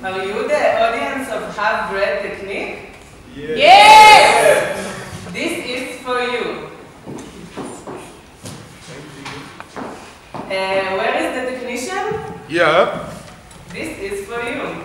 Are you the audience of Halfbread technique? Yes! Yes! This is for you. Where is the technician? Yeah. This is for you.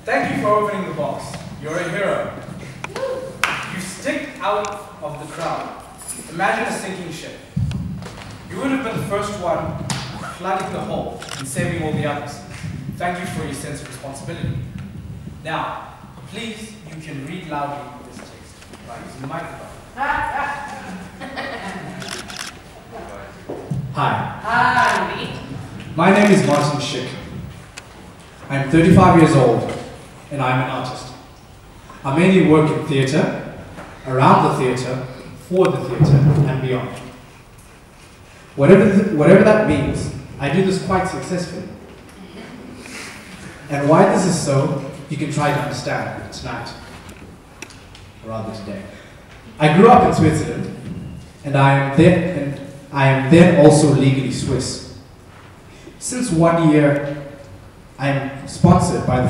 Thank you for opening the box. You're a hero. You stick out of the crowd. Imagine a sinking ship. You would have been the first one plugging the hole and saving all the others. Thank you for your sense of responsibility. Now, please, you can read loudly this text by using the microphone. Hi. Hi. My name is Schick. I'm 35 years old, and I'm an artist. I mainly work in theatre, around the theatre, for the theatre, and beyond. Whatever that means, I do this quite successfully. And why this is so, you can try to understand tonight, or rather today. I grew up in Switzerland, and I am then also legally Swiss. Since 1 year, I am sponsored by the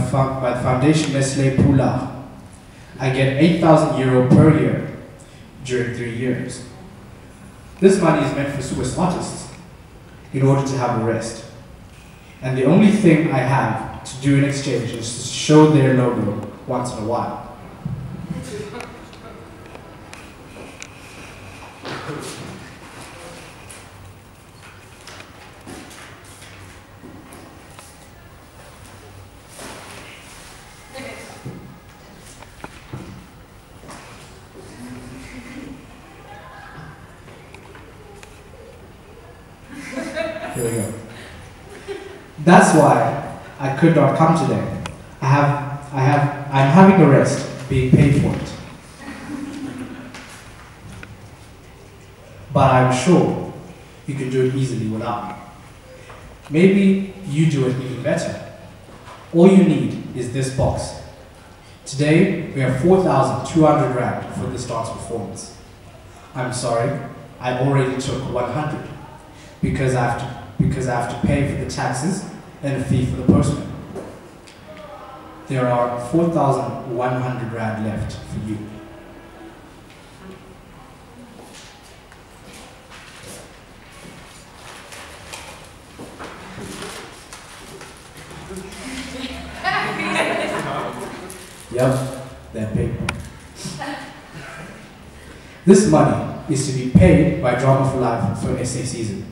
Foundation Nestlé Poulard. I get €8,000 per year during 3 years. This money is meant for Swiss artists in order to have a rest. And the only thing I have to do in exchange is to show their logo once in a while. Here we go. That's why I could not come today. I'm having a rest, being paid for it. But I'm sure you can do it easily without me. Maybe you do it even better. All you need is this box. Today, we have 4,200 Rand for this dance performance. I'm sorry, I already took 100 because I have to pay for the taxes and a fee for the postman. There are 4,100 Rand left for you. Yep, that paper. This money is to be paid by Drama for Life for an SA season.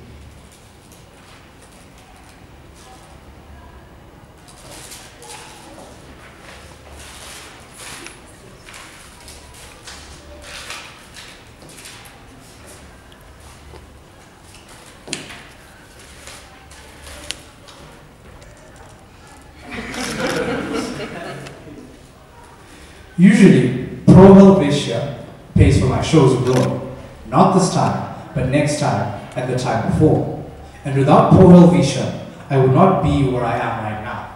Usually, Pro Helvetia pays for my shows abroad. Not this time, but next time and the time before. And without Pro Helvetia, I would not be where I am right now.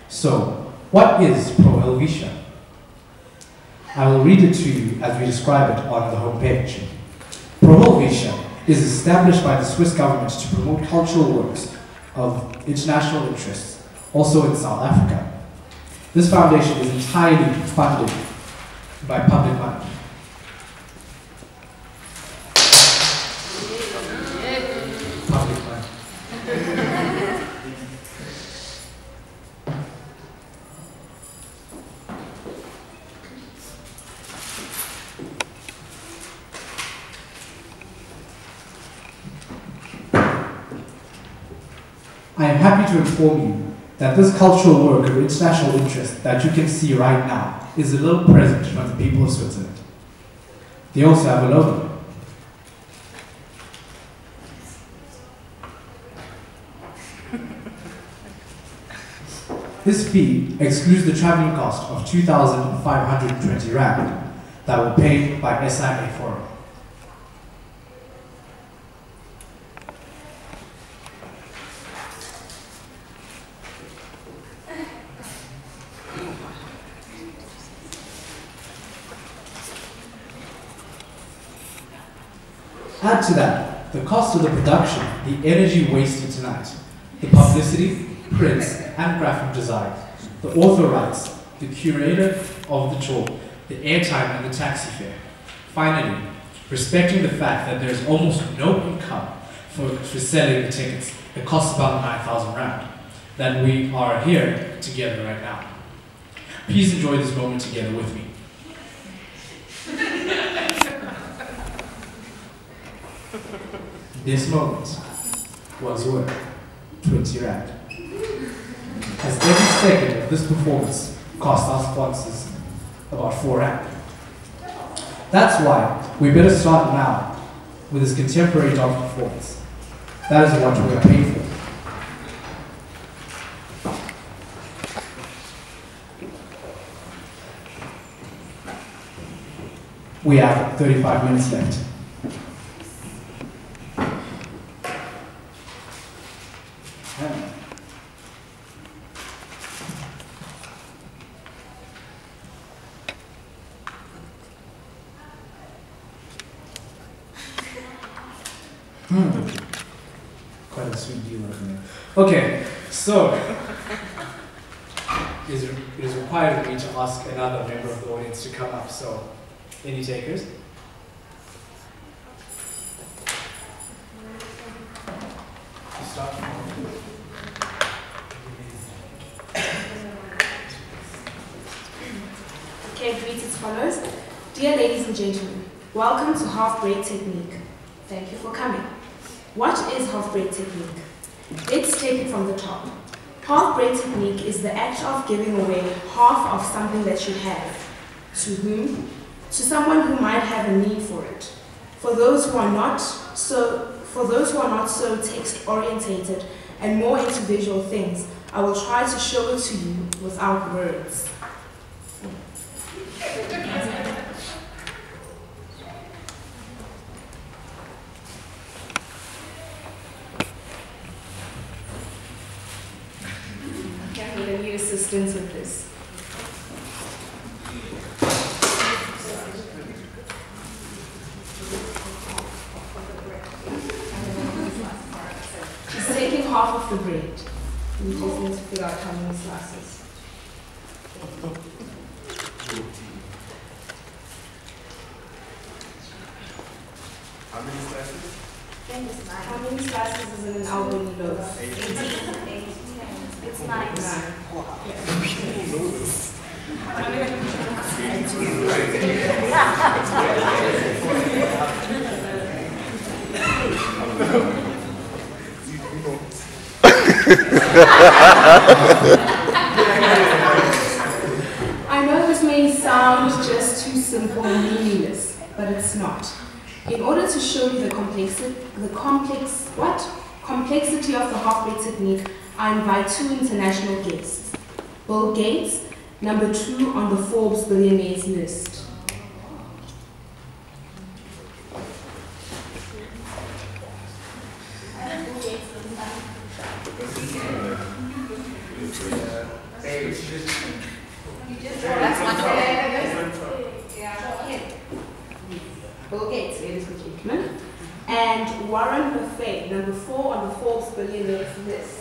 So, what is Pro Helvetia? I will read it to you as we describe it on the homepage. Pro Helvetia is established by the Swiss government to promote cultural works of international interests, also in South Africa. This foundation is entirely funded by public money. Public money. I am happy to inform you that this cultural work of international interest that you can see right now is a little present from the people of Switzerland. They also have a logo. This fee excludes the travelling cost of 2,520 rand that were paid by SIA Forum. Add to that the cost of the production, the energy wasted tonight, the publicity, prints, and graphic design, the author rights, the curator of the tour, the airtime and the taxi fare. Finally, respecting the fact that there is almost no income for selling the tickets, it costs about 9,000 rand, that we are here together right now. Please enjoy this moment together with me. This moment was worth 20 rand. As every second of this performance cost our sponsors about 4 rand. That's why we better start now with this contemporary dance performance. That is what we are paid for. We have 35 minutes left. Quite a sweet deal over there. Okay, so it is required of me to ask another member of the audience to come up. So, any takers? Start. Okay, it reads as follows. Dear ladies and gentlemen, welcome to Halfbread Technique. Thank you for coming. What is Halfbread Technique? Let's take it from the top. Halfbread Technique is the act of giving away half of something that you have. To whom? To someone who might have a need for it. For those who are not so text-orientated and more into visual things, I will try to show it to you without words. Okay, I'm going to need assistance with this. She's taking half of the bread. We just need to figure out how many slices. How many slices? How many slices is in an albany loaf? 18. It's 9. I know this may sound just too simple and meaningless, but it's not. In order to show you the complexity of the Halfbread Technique, I invite 2 international guests. Bill Gates, number 2 on the Forbes billionaires list. Bill Gates, ladies and gentlemen, and Warren Buffett, number 4 on the Forbes billionaires list.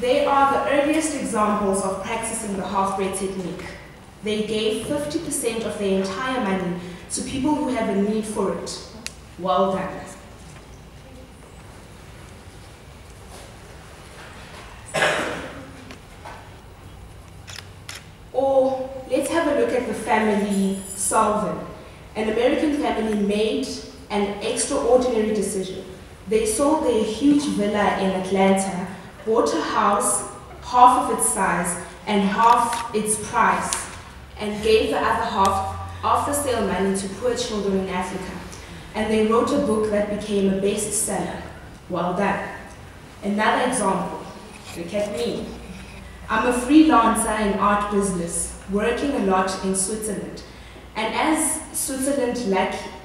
They are the earliest examples of practicing the Halfbread Technique. They gave 50% of their entire money to people who have a need for it. Well done. Or let's have a look at the family Salvin. An American family made an extraordinary decision. They sold their huge villa in Atlanta, bought a house half of its size, and half its price, and gave the other half of the sale money to poor children in Africa. And they wrote a book that became a bestseller. Well done. Another example. Look at me. I'm a freelancer in art business, working a lot in Switzerland. And as Switzerland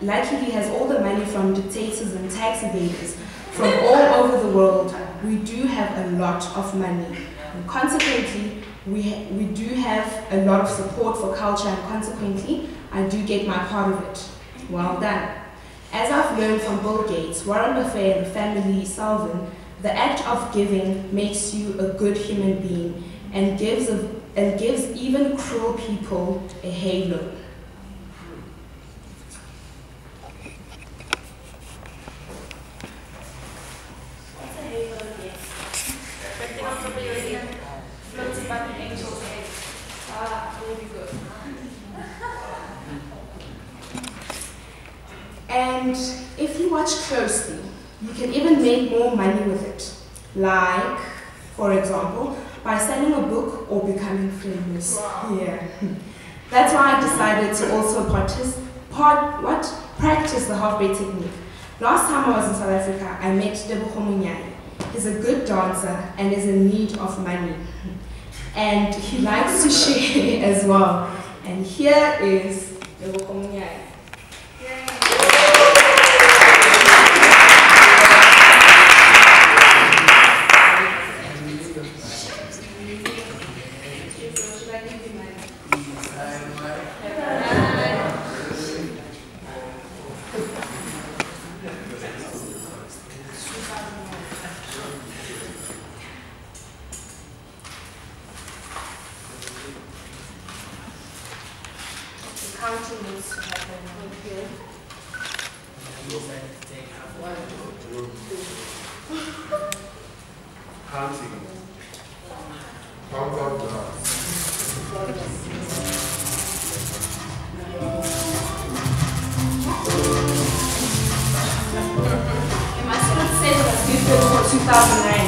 luckily has all the money from dictators and tax evaders from all over the world, we do have a lot of money. And consequently, we do have a lot of support for culture, and consequently, I do get my part of it. Well done. As I've learned from Bill Gates, Warren Buffett, and the family Salvin, the act of giving makes you a good human being and gives even cruel people a halo. What's a halo again? Reflecting on somebody already floating by the angel's head. Very good. And if you watch closely, you can even make more money with it. Like, for example, by selling a book or becoming famous. Wow. Yeah. That's why I decided to also practice the halfbread technique. Last time I was in South Africa, I met Tebogo Munyai. He's a good dancer and is in need of money. And he likes to share as well. And here is Tebogo Munyai. Counting needs to happen here. Counting. Count down. My student said it was good for 2009.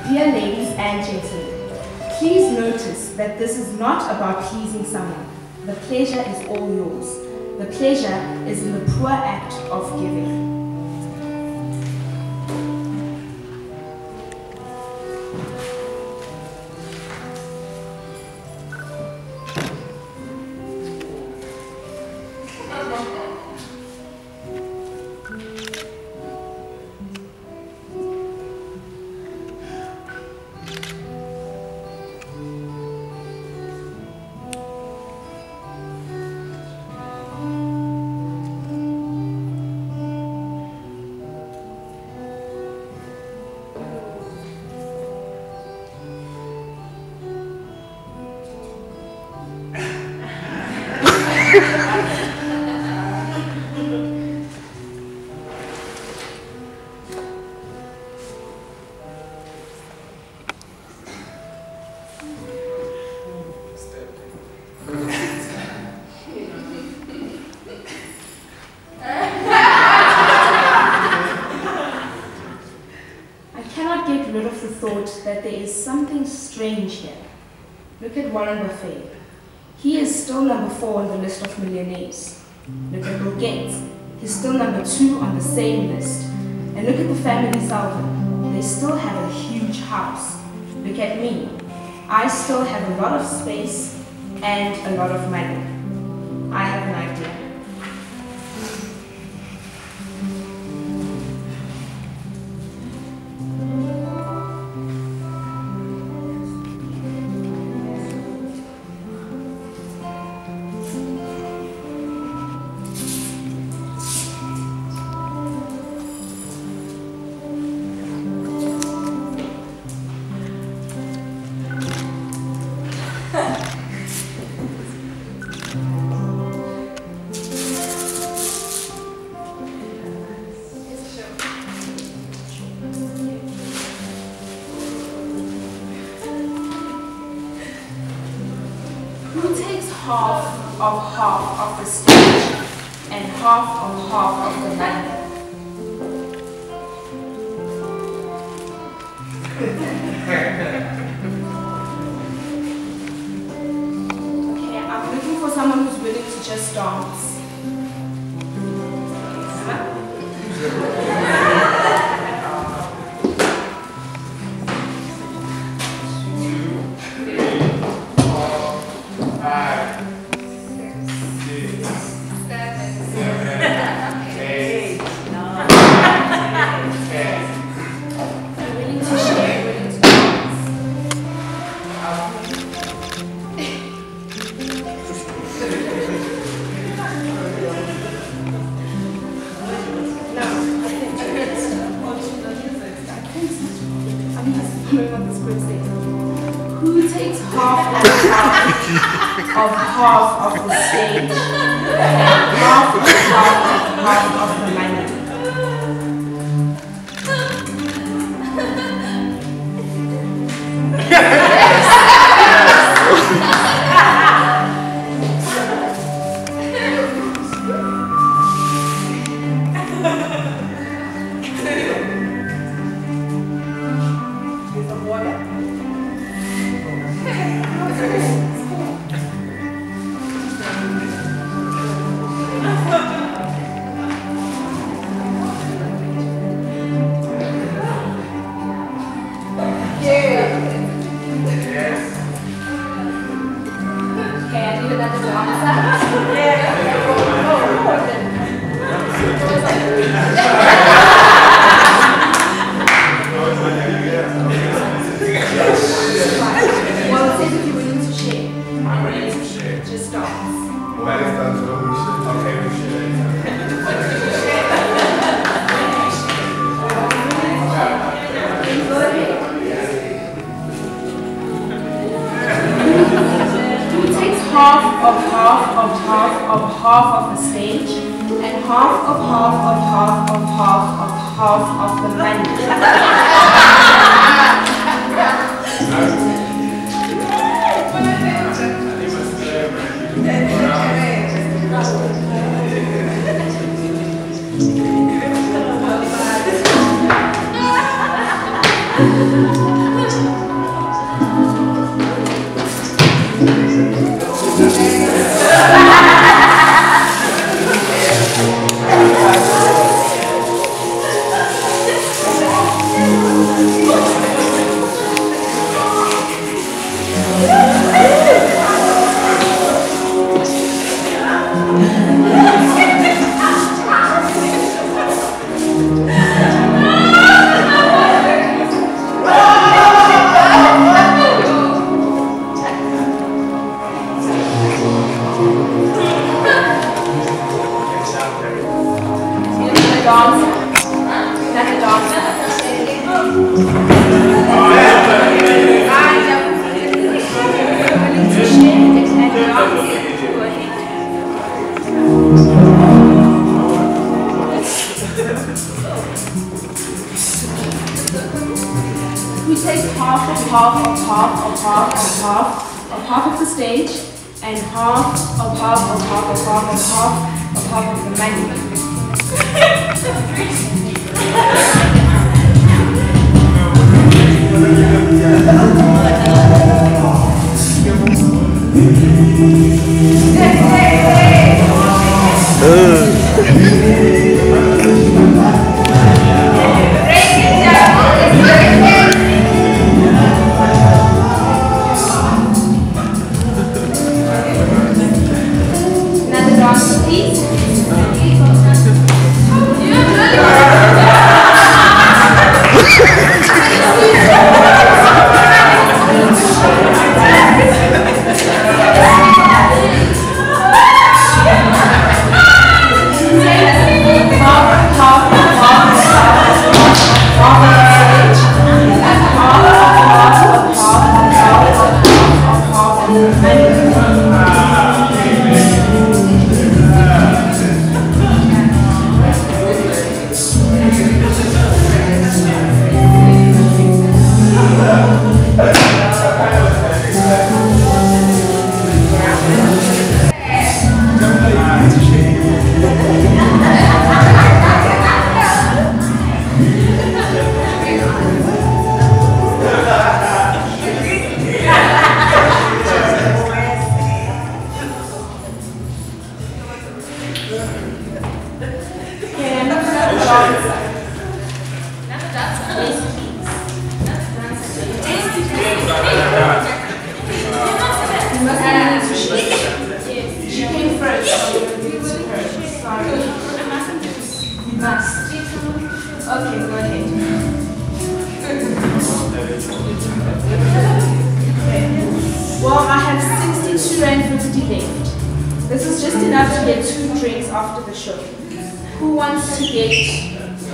Dear ladies and gentlemen, please notice that this is not about pleasing someone. The pleasure is all yours. The pleasure is in the poor act of giving. That there is something strange here. Look at Warren Buffett. He is still number 4 on the list of millionaires. Look at Bill Gates. He's still number 2 on the same list. And look at the family Salvin. They still have a huge house. Look at me. I still have a lot of space and a lot of money. I have an idea. Who takes half of the stage and half of the money? Okay, I'm looking for someone who's willing to just dance. Who takes half of the stage and half of the money? Half of the stage and half of the money. We take half of the stage and half of the money. Another dance, please. This is just enough to get 2 drinks after the show. Who wants to get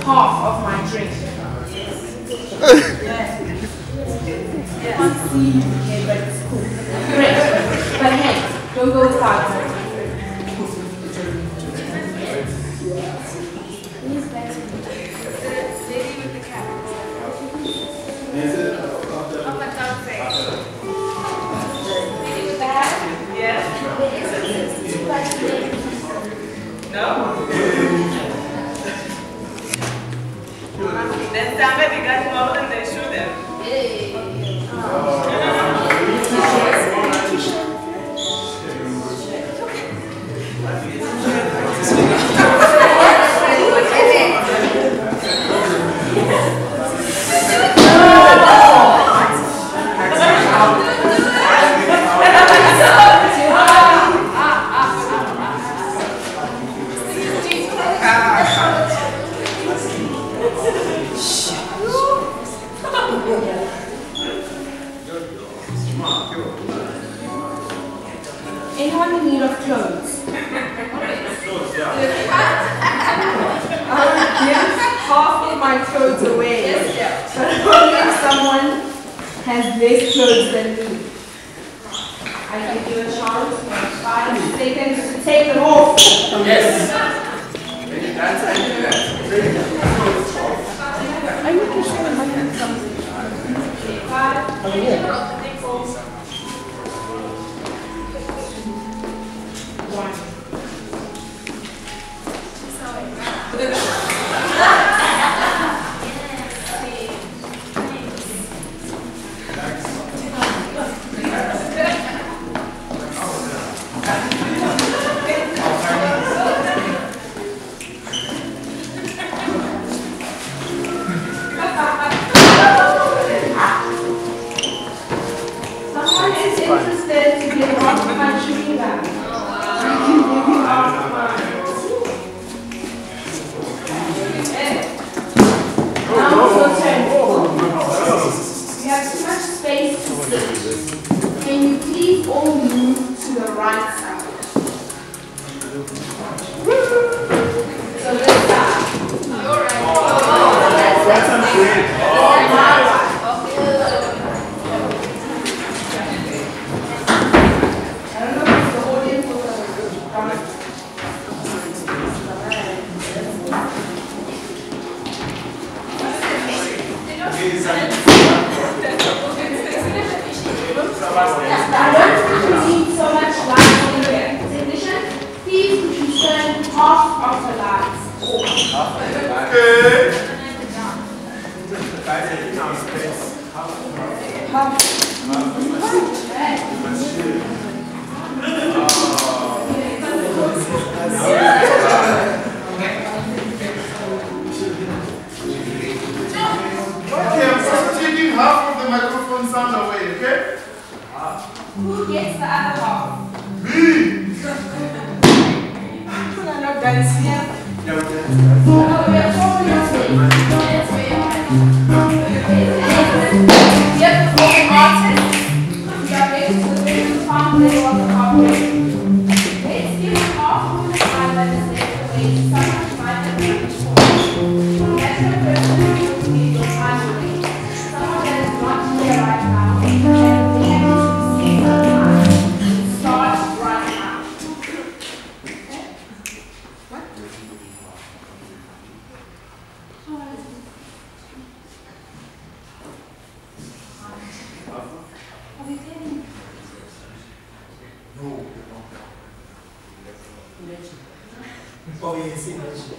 half of my drink? Okay, but it's cool. Great. But hey, don't go without it. No? Then somebody got more than they should have. Anyone in need of clothes? I'll give half of my clothes away. But only if someone has less clothes than me. I give you a chance for 5 seconds to take them off. Yes. Are you pushing my hand? 5, 4, someone is interested to get off my tree back. Now it's your turn. You have too much space to sit. Can you please all move to the right side? So let's start. You're right. That's great. I don't know if the audience will I don't think we need so much light in here. Technician, please could you turn half of the lights off? Okay. Okay, I'm just taking half of the microphone sound away, okay? Who gets the other half? Me! People are not dancing here. No, Oh, we are 4 minutes late. Yep, for the artists, we are ready to the very fun play of the halfway. Let's give them half of the time that is left away. Someone might have done before. That's the person who will be your time away. Someone that is not here right now, and we have to see the time. Start right now. Okay? What? Are we getting? no. Oh, yes, yes.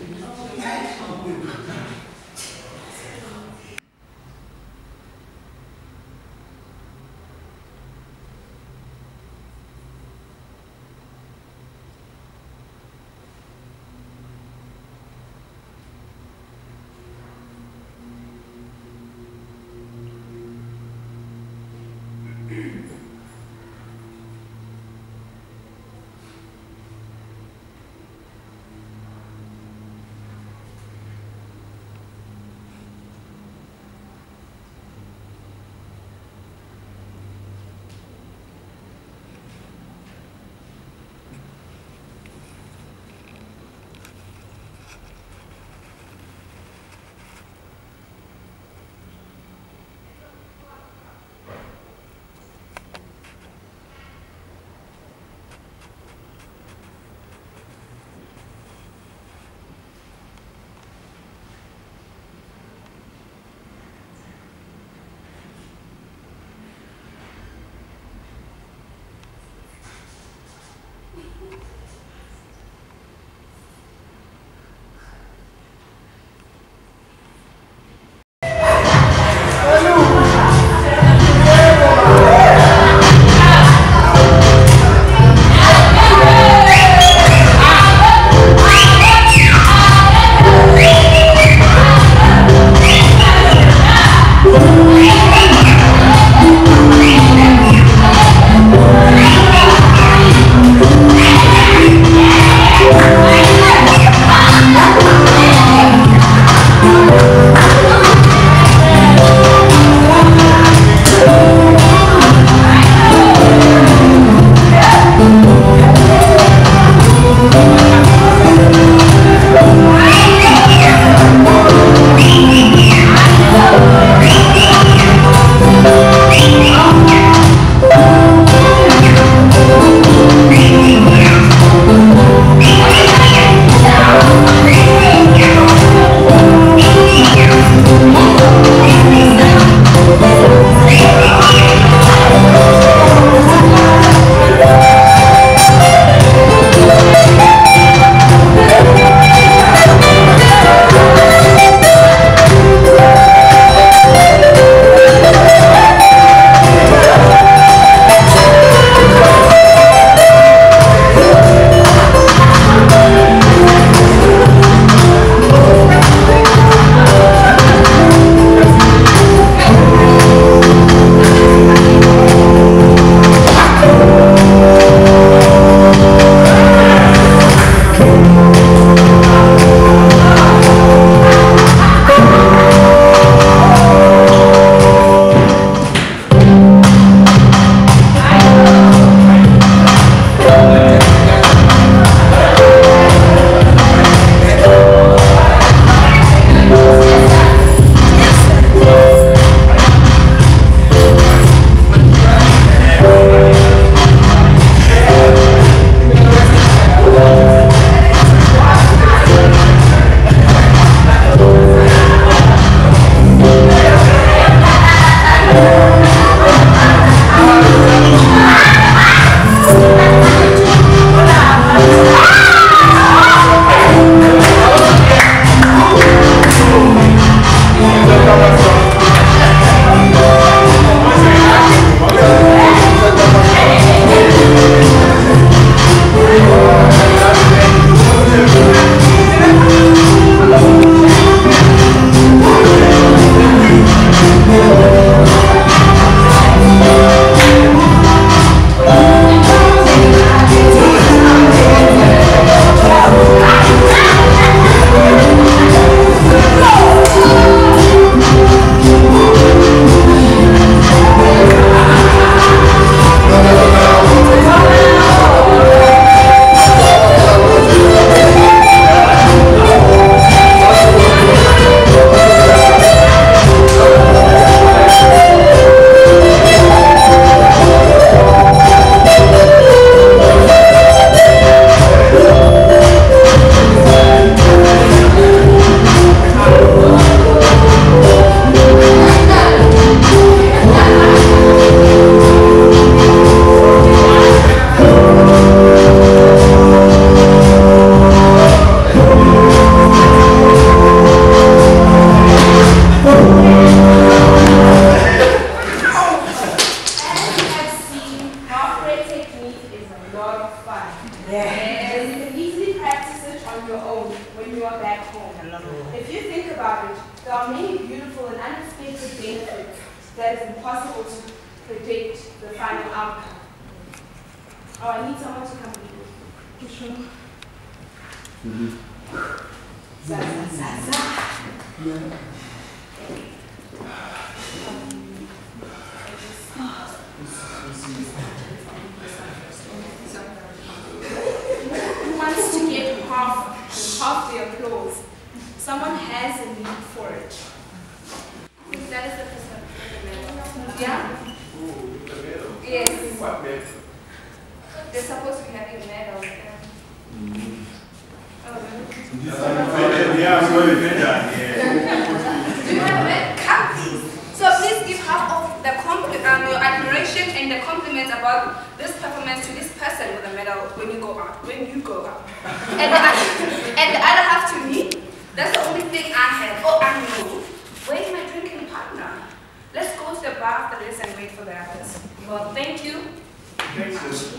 fun. And you can easily practice it on your own when you are back home. If you think about it, there are many beautiful and unexpected benefits that it's impossible to predict the final outcome. Oh, I need someone to come with me. Who wants to get half the applause? Someone has a need for it. That is the person. Yeah? Yes. What medal? They're supposed to be having a medal. Yeah, I'm going to do that. Do you have a medal? Come, please. So please give half of the your admiration and the compliments about this performance to this person with a medal when you go out. And the other half to me. That's the only thing I have. Oh, I know. Where's my drinking partner? Let's go to the bar after this and wait for the others. Well, thank you. Thanks, sis.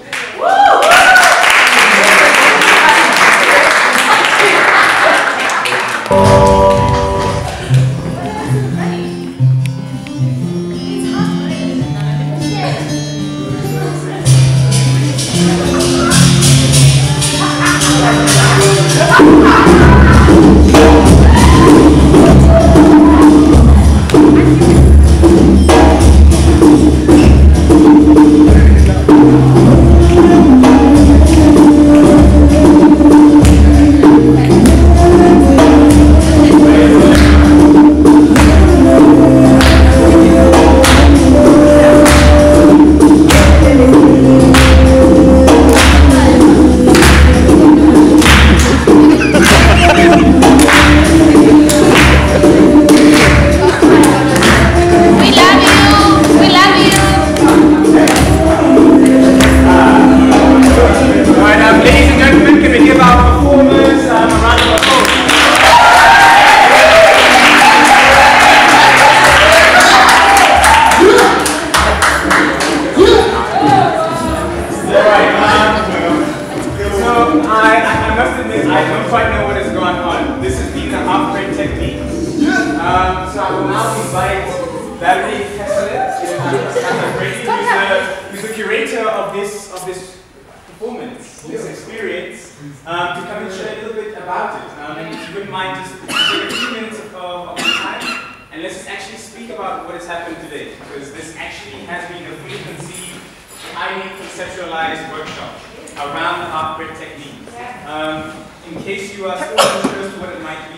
Valeria who's the curator of this performance, this experience, to come and share a little bit about it. And if you wouldn't mind just take a few minutes of your time, and let's just actually speak about what has happened today, because this actually has been a fully conceived, highly conceptualized workshop around the half-bread technique. In case you are still unsure as to what it might be,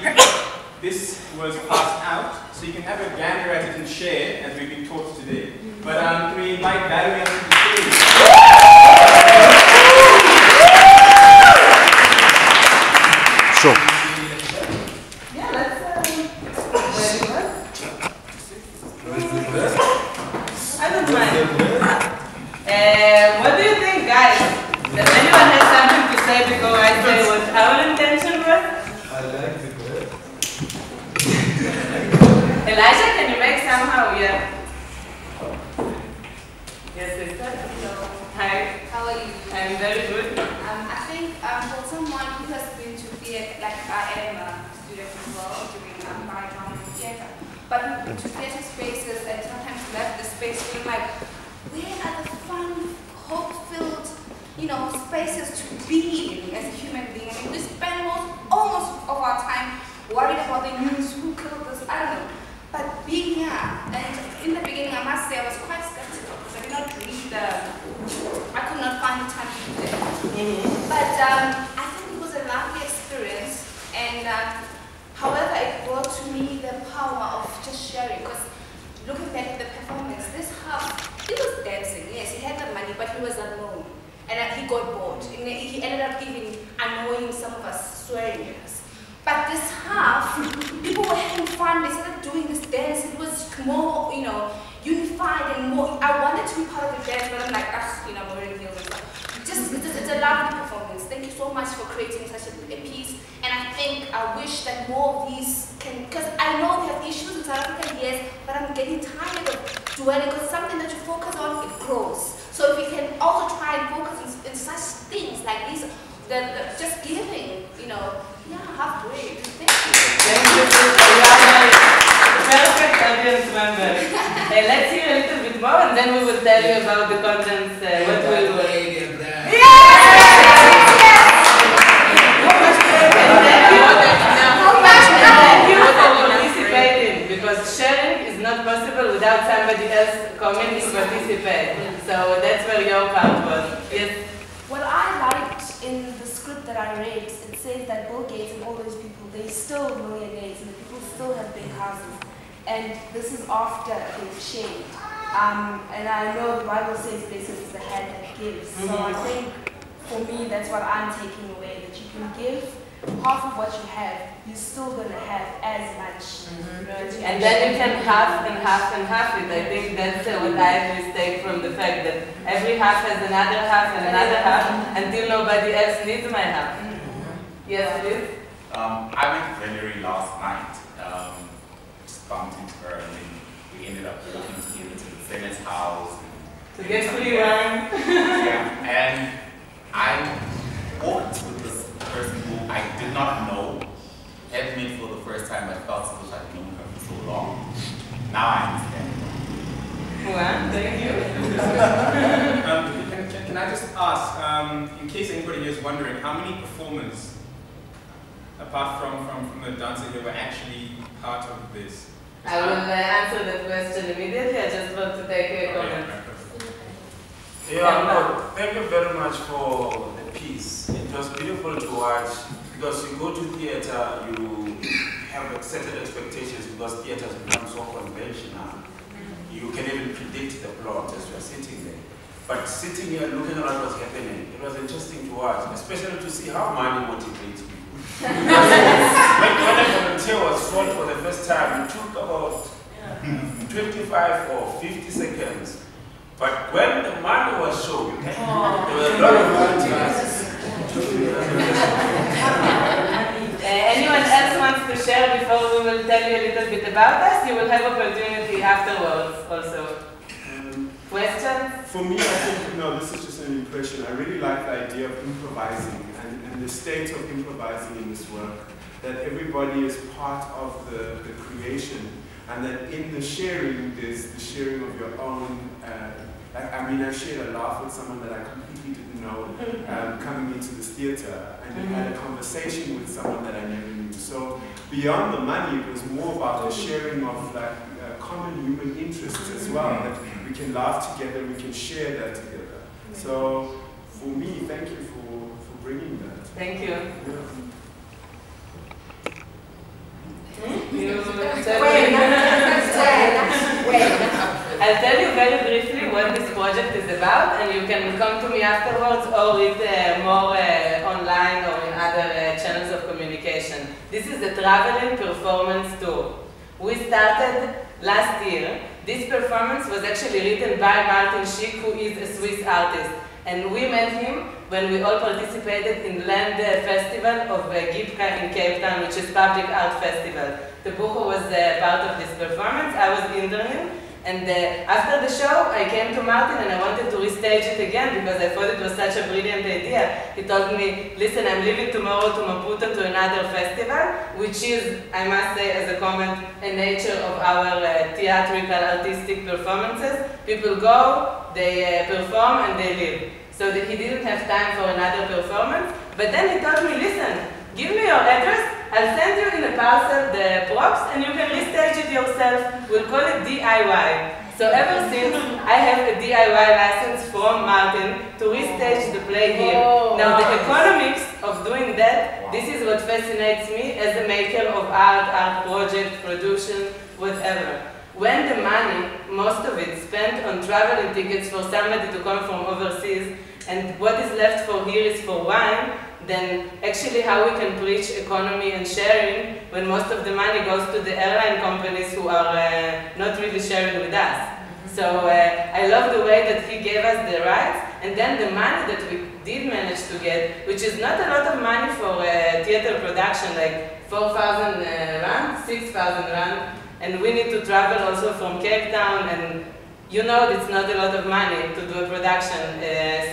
this was passed out, so you can have a gander at it and share as we've been taught today. But can we invite Valeria to the stage? Sure. Yeah, let's I don't mind. What do you think, guys? Does anyone have something to say before I say what our intention was? I like the bird. Elijah, can you make somehow? Yeah. Yes, sister. Hello. Hi. How are you? I'm very good. I think for someone who has been to theatre, like I am a student as well, doing background in theatre, but to theatre spaces and sometimes left the space feeling like, where are the fun, hope-filled, spaces to be in as a human being? I mean, we spend almost of our time worried about the news, who killed this, I don't know. But being here, and in the beginning, I must say I was quite skeptical because I did not read I could not find the time to do that. But I think it was a lovely experience, and however, it brought to me the power of just sharing. Because looking back at the performance, this half, he was dancing, yes, he had the money, but he was alone. And he got bored. And he ended up even annoying some of us, swearing at us. But this half, people were having fun, they started doing this dance, it was more, unified and more, I wanted to be part of the dance, but I'm like, I'm wearing heels and stuff. It's a lovely performance. Thank you so much for creating such a piece. And I wish that more of these can, because I know they have issues in South Africa, yes, but I'm getting tired of dwelling, because something that you focus on, it grows. So if we can also try and focus in such things guy rapes, it says that Bill Gates and all those people, they're still millionaires and the people still have big houses. And this is after they've shared. And I know the Bible says blessed is the hand that gives. So I think for me, that's what I'm taking away, that you can give half of what you have, you're still going to have as much. You know, and then you can half and half and half it. I think that's what I mistake from the fact that every half has another half and another half until nobody else needs my half. Yes, please? I met Valeria last night. Just bumped into her and then we ended up walking together to the Senate's house. To get free wine. Yeah, and I walked with this person who I did not know, had met for the first time, but felt as if I'd known her for so long. Now I understand. Well, thank you. Can I just ask, in case anybody is wondering, how many performers, apart from the dancer, here, were actually part of this? I will answer that question immediately. I just want to take a comment. Yeah, thank you very much for the piece. It was beautiful to watch because you go to theater, you have certain expectations because theater has become so conventional. You can even predict the plot as you are sitting there. But sitting here looking at what was happening, it was interesting to watch, especially to see how money motivates people. when a volunteer was sold for the first time, it took about 25 or 50 seconds. But when the money was shown, there were a lot of volunteers. Anyone else wants to share before we will tell you a little bit about us? You will have opportunity afterwards also. Questions? For me, I think, no, this is just an impression. I really like the idea of improvising and the state of improvising in this work. That everybody is part of the creation, and that in the sharing, there's the sharing of your own. I mean, I shared a laugh with someone that I completely didn't know coming into this theater, and I had a conversation with someone that I never knew. So beyond the money, it was more about the sharing of like common human interests as well. That we can laugh together, we can share that together. So for me, thank you for bringing that. Thank you. I'll tell you very briefly what this project is about, and you can come to me afterwards or read more online or in other channels of communication. This is a traveling performance tour. We started last year. This performance was actually written by Schick, who is a Swiss artist. And we met him when we all participated in Land Festival of Gipka in Cape Town, which is public art festival. Tebogo was part of this performance. I was interning. And after the show, I came to Martin and I wanted to restage it again because I thought it was such a brilliant idea. He told me, listen, I'm leaving tomorrow to Maputo to another festival, which is, I must say as a comment, a nature of our theatrical artistic performances. People go, they perform and they leave. So that he didn't have time for another performance. But then he told me, listen, give me your address, I'll send you in a parcel the props and you can restage it yourself. We'll call it DIY. So ever since, I have a DIY license from Martin to restage the play here. Now the economics of doing that, this is what fascinates me as a maker of art project, production, whatever. When the money, most of it, spent on traveling tickets for somebody to come from overseas, and what is left for here is for wine, then actually how we can preach economy and sharing when most of the money goes to the airline companies who are not really sharing with us. So I love the way that he gave us the rights, and then the money that we did manage to get, which is not a lot of money for theater production, like 4,000 rand, 6,000 rand, and we need to travel also from Cape Town, and you know it's not a lot of money to do a production.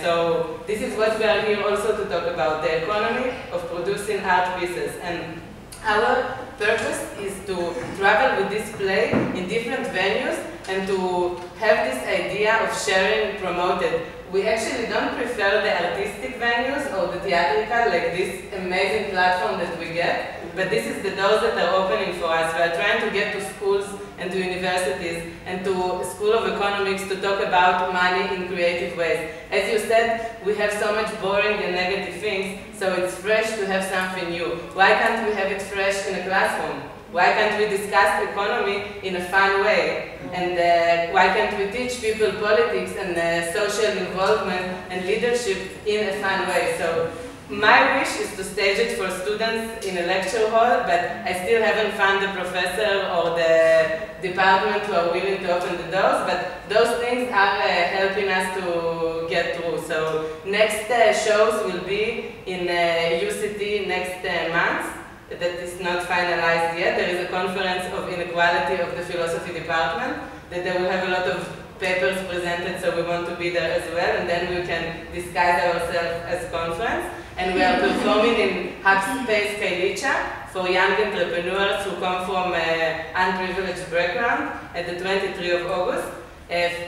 So this is what we are here also to talk about, the economy of producing art pieces. And our purpose is to travel with this play in different venues and to have this idea of sharing promoted. We actually don't prefer the artistic venues or the theatrical, like this amazing platform that we get. but this is the doors that are opening for us. We are trying to get to schools and to universities and to School of Economics to talk about money in creative ways. As you said, we have so much boring and negative things, so it's fresh to have something new. Why can't we have it fresh in a classroom? Why can't we discuss economy in a fun way? And why can't we teach people politics and social involvement and leadership in a fun way? So my wish is to stage it for students in a lecture hall, but I still haven't found the professor or the department who are willing to open the doors, but those things are helping us to get through. So next shows will be in UCT next month. That is not finalized yet. There is a conference of inequality of the philosophy department that they will have a lot of papers presented, so we want to be there as well, and then we can disguise ourselves as conference. And we are performing in Hub Space Kailicha for young entrepreneurs who come from unprivileged background at the 23rd of August.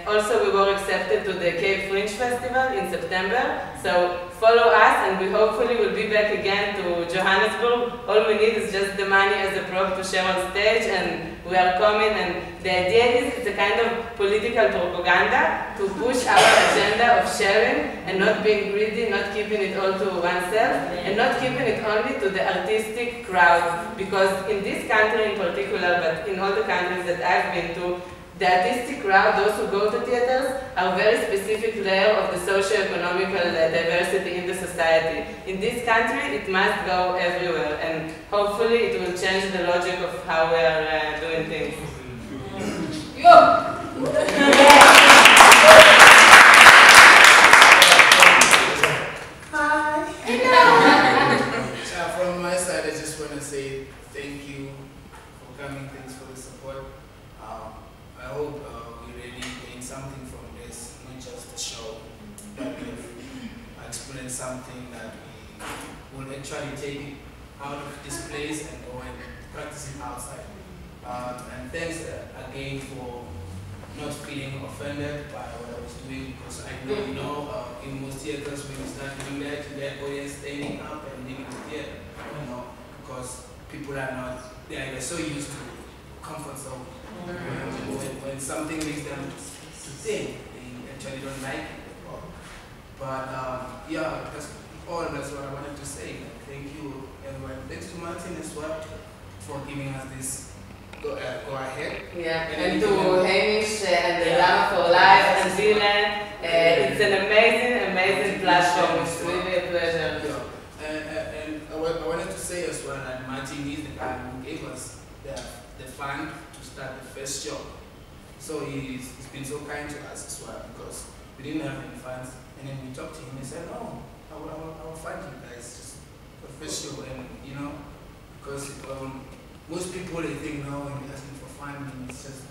Also, we were accepted to the Cape Fringe Festival in September, so follow us and we hopefully will be back again to Johannesburg. All we need is just the money as a prop to share on stage, and we are coming, and the idea is it's a kind of political propaganda to push our agenda of sharing and not being greedy, not keeping it all to oneself, and not keeping it only to the artistic crowd, because in this country in particular, but in all the countries that I've been to, the artistic crowd, those who go to theaters, are a very specific layer of the socio-economical diversity in the society. In this country, it must go everywhere, and hopefully it will change the logic of how we are doing things. Yo! From my side, I just want to say thank you for coming. Thanks for the support. I hope we really gain something from this, not just a show, but we've experienced something that we will actually take it out of this place and go and practice it outside. And thanks again for not feeling offended by what I was doing, because I know in most theaters when you start doing that, you get audience standing up and leaving the theater, because people are not, they're so used to comfort zone. When something makes them to think, they actually don't like it at all. But yeah, that's what I wanted to say. Thank you, everyone. Thanks to Martin as well for giving us this go ahead. Yeah, and to Hamish and the Lama for Life and Andile. It's an amazing platform. It's really a pleasure. Yeah. And I wanted to say as well that Martin is the guy who gave us the fund to start the first show. So he's been so kind to us as well, because we didn't have any funds. And then we talked to him and said, no, I will fund you guys just for the first show. And because most people, they think, no, when we're asking for funding, it's just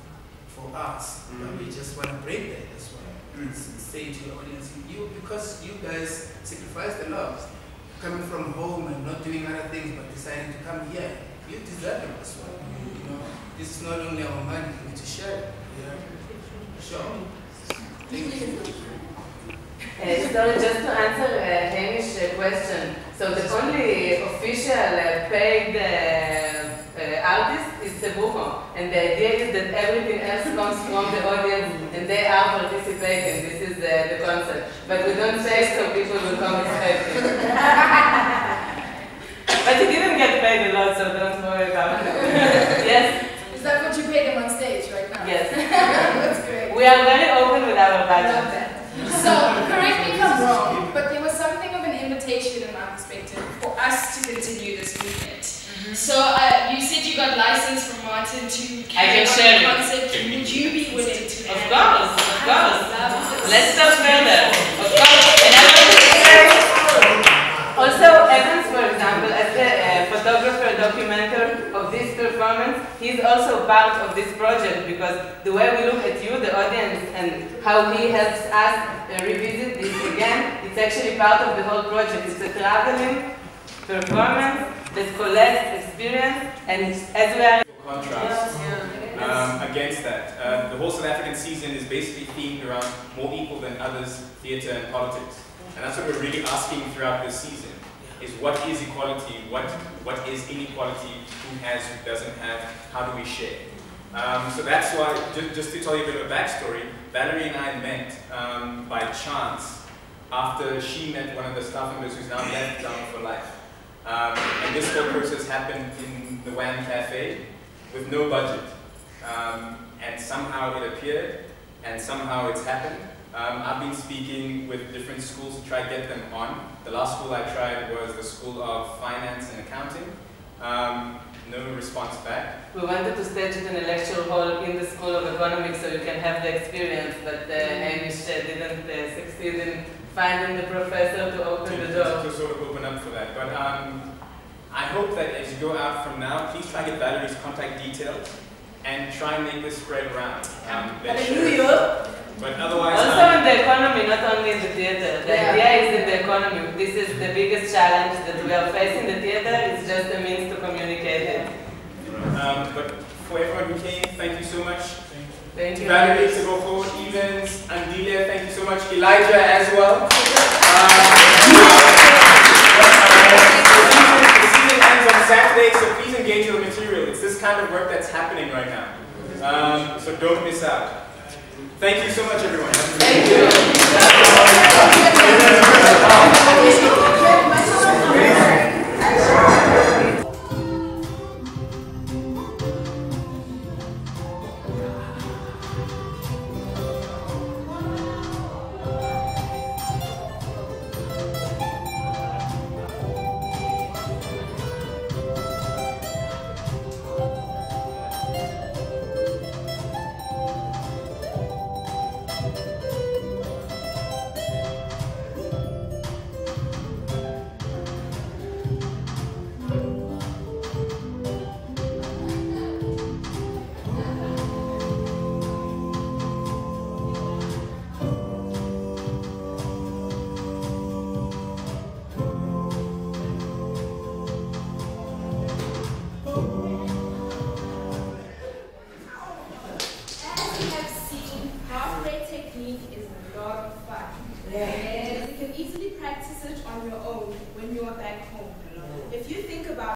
for us. But we just want to break that as well. And say to your audience, because you guys sacrificed a lot, coming from home and not doing other things, but deciding to come here, you deserve it as well. This is not only our money, we need to share it. Sure. Thank you. So just to answer Hamish's question, so the only official paid artist is Tebogo, and the idea is that everything else comes from the audience and they are participating. This is the concept. But we don't say so people will come expecting. But he didn't get paid a lot, so don't worry about it. Yes? Is that what you paid him on stage right now? Yes. That's great. We are very open with our budget. So, correct me if I'm wrong, but there was something of an invitation in my perspective for us to continue this movement. So, you said you got license from Martin to carry on the concept. Would you be willing to? Of course. Let's talk further. Of course. And I want to say, also, Evans, for example, as the photographer, documenter of this performance, he's also part of this project, because the way we look at you, the audience, and how he helps us revisit this again, it's actually part of the whole project. It's a traveling performance that collects experience, and as we are... Contrast against that. The whole South African season is basically themed around more equal than others, theatre and politics. And that's what we're really asking throughout this season. is what is equality, what is inequality, who has, who doesn't have, how do we share. So that's why, just to tell you a bit of a backstory, Valerie and I met by chance after she met one of the staff members who's now left Down for Life. And this whole process happened in the WAM Cafe with no budget. And somehow it appeared, and somehow it's happened. I've been speaking with different schools to try to get them on. The last school I tried was the School of Finance and Accounting. No response back. We wanted to stage it in a lecture hall in the School of Economics so you can have the experience, but Hamish didn't succeed in finding the professor to open the door. To sort of open up for that. But I hope that as you go out from now, please try to get Valerie's contact details and try and make this spread around. Hallelujah! But otherwise... Also in the economy, not only in the theater. The idea is in the economy. This is the biggest challenge that we are facing. The theater is just a means to communicate it. But for everyone who came, thank you so much. Thank you. Valeria, Tebogo, Evans, Andile, thank you so much. Elijah as well. The season ends on Saturday, so please engage with the material. It's this kind of work that's happening right now. So don't miss out. Thank you so much, everyone. Thank you. You can easily practice it on your own when you are back home.